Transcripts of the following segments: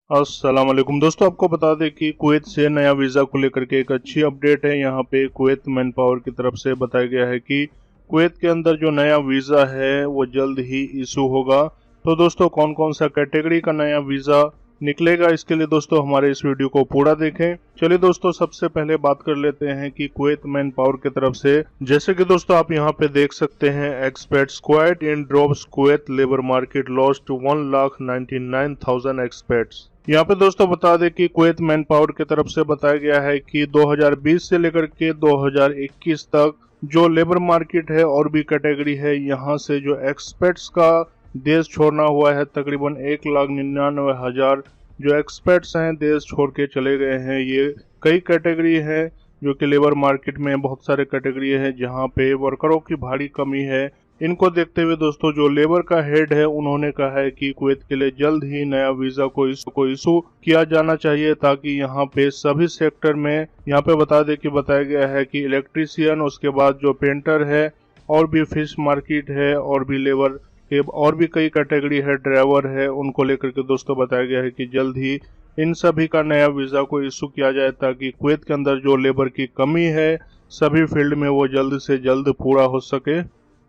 अस्सलाम वालेकुम दोस्तों, आपको बता दें कि कुवैत से नया वीज़ा को लेकर के एक अच्छी अपडेट है। यहाँ पे कुवैत मैन पावर की तरफ से बताया गया है कि कुवैत के अंदर जो नया वीज़ा है वो जल्द ही इशू होगा। तो दोस्तों, कौन कौन सा कैटेगरी का नया वीज़ा निकलेगा, इसके लिए दोस्तों हमारे इस वीडियो को पूरा देखें। चलिए दोस्तों, सबसे पहले बात कर लेते हैं कि कुवैत मैन पावर की तरफ से, जैसे कि दोस्तों आप यहाँ पे देख सकते हैं, expats quit in droves Kuwait labour market lost 1,99,000 expats. यहाँ पे दोस्तों बता दें कि कुवैत मैन पावर की तरफ से बताया गया है कि 2020 से लेकर के 2021 तक जो लेबर मार्केट है और भी कैटेगरी है, यहाँ से जो एक्सपेट्स का देश छोड़ना हुआ है, तकरीबन 1,99,000 जो एक्सपेट्स हैं देश छोड़ के चले गए हैं। ये कई कैटेगरी है जो कि लेबर मार्केट में बहुत सारे कैटेगरी है जहाँ पे वर्करों की भारी कमी है। इनको देखते हुए दोस्तों जो लेबर का हेड है उन्होंने कहा है कि कुवैत के लिए जल्द ही नया वीजा को इशू किया जाना चाहिए, ताकि यहाँ पे सभी सेक्टर में, यहाँ पे बता दें कि बताया गया है कि इलेक्ट्रीशियन, उसके बाद जो पेंटर है, और भी फिश मार्केट है, और भी लेबर के और भी कई कैटेगरी है, ड्राइवर है, उनको लेकर के दोस्तों बताया गया है कि जल्द ही इन सभी का नया वीजा को इशू किया जाए, ताकि कुवैत के अंदर जो लेबर की कमी है सभी फील्ड में वो जल्द से जल्द पूरा हो सके।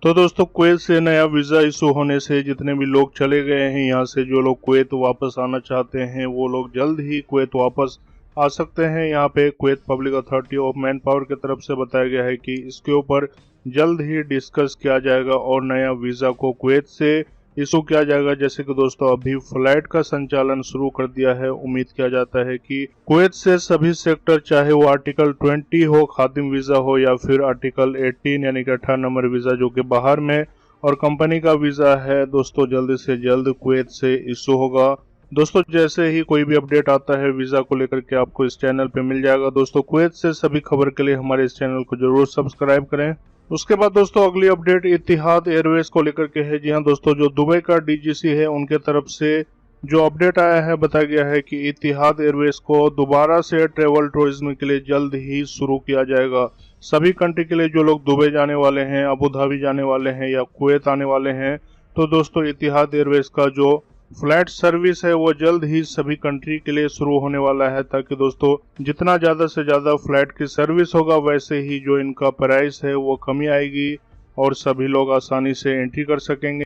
तो दोस्तों, कुवैत से नया वीज़ा इशू होने से जितने भी लोग चले गए हैं यहाँ से, जो लोग कुवैत वापस आना चाहते हैं वो लोग जल्द ही कुवैत वापस आ सकते हैं। यहाँ पे Kuwait public authority of man power की तरफ से बताया गया है कि इसके ऊपर जल्द ही डिस्कस किया जाएगा और नया वीज़ा को कुवैत से इशू किया जाएगा। जैसे कि दोस्तों अभी फ्लाइट का संचालन शुरू कर दिया है। उम्मीद किया जाता है कि कुवैत से सभी सेक्टर, चाहे वो आर्टिकल 20 हो, खादिम वीज़ा हो, या फिर आर्टिकल 18 यानी कि 18 नंबर वीज़ा जो कि बाहर में और कंपनी का वीज़ा है, दोस्तों जल्द से जल्द कुवैत से इशू होगा। दोस्तों जैसे ही कोई भी अपडेट आता है वीज़ा को लेकर के आपको इस चैनल पे मिल जाएगा। दोस्तों कुवैत से सभी खबर के लिए हमारे इस चैनल को जरूर सब्सक्राइब करें। उसके बाद दोस्तों अगली अपडेट इतिहाद एयरवेज को लेकर के है। जी हाँ दोस्तों, जो दुबई का डीजीसी है उनके तरफ से जो अपडेट आया है, बताया गया है कि इतिहाद एयरवेज को दोबारा से ट्रेवल टूरिज्म के लिए जल्द ही शुरू किया जाएगा। सभी कंट्री के लिए जो लोग दुबई जाने वाले हैं, अबू धाबी जाने वाले हैं या कुवैत आने वाले हैं, तो दोस्तों इतिहाद एयरवेज का जो फ्लाइट सर्विस है वो जल्द ही सभी कंट्री के लिए शुरू होने वाला है, ताकि दोस्तों जितना ज़्यादा से ज़्यादा फ्लाइट की सर्विस होगा वैसे ही जो इनका प्राइस है वो कमी आएगी और सभी लोग आसानी से एंट्री कर सकेंगे।